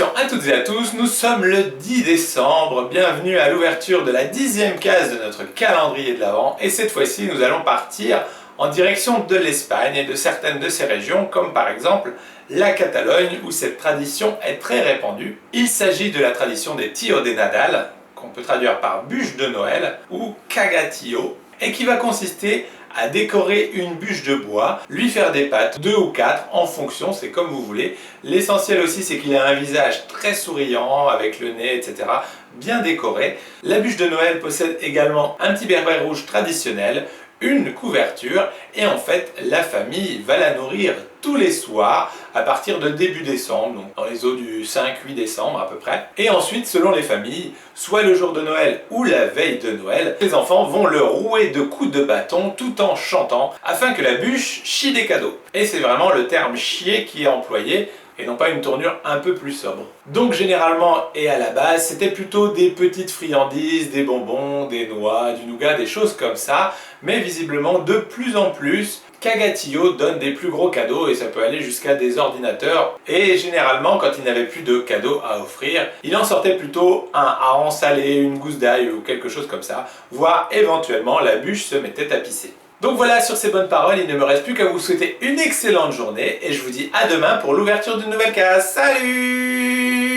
Salutations à toutes et à tous, nous sommes le 10 décembre, bienvenue à l'ouverture de la 10e case de notre calendrier de l'Avent et cette fois-ci nous allons partir en direction de l'Espagne et de certaines de ses régions comme par exemple la Catalogne où cette tradition est très répandue. Il s'agit de la tradition des Tio de Nadal, qu'on peut traduire par bûche de Noël ou cagatillo, et qui va consister à décorer une bûche de bois, lui faire des pattes, 2 ou 4 en fonction, c'est comme vous voulez. L'essentiel aussi c'est qu'il a un visage très souriant avec le nez, etc. bien décoré. La bûche de Noël possède également un petit berbère rouge traditionnel, une couverture et en fait la famille va la nourrir tous les soirs à partir de début décembre, donc dans les eaux du 5-8 décembre à peu près. Et ensuite selon les familles, soit le jour de Noël ou la veille de Noël, les enfants vont le rouer de coups de bâton tout en chantant afin que la bûche chie des cadeaux. Et c'est vraiment le terme chier qui est employé et non pas une tournure un peu plus sobre. Donc généralement et à la base, c'était plutôt des petites friandises, des bonbons, des noix, du nougat, des choses comme ça, mais visiblement de plus en plus, Cagatillo donne des plus gros cadeaux et ça peut aller jusqu'à des ordinateurs. Et généralement, quand il n'avait plus de cadeaux à offrir, il en sortait plutôt un hareng salé, une gousse d'ail ou quelque chose comme ça, voire éventuellement la bûche se mettait à pisser. Donc voilà, sur ces bonnes paroles, il ne me reste plus qu'à vous souhaiter une excellente journée et je vous dis à demain pour l'ouverture d'une nouvelle case. Salut!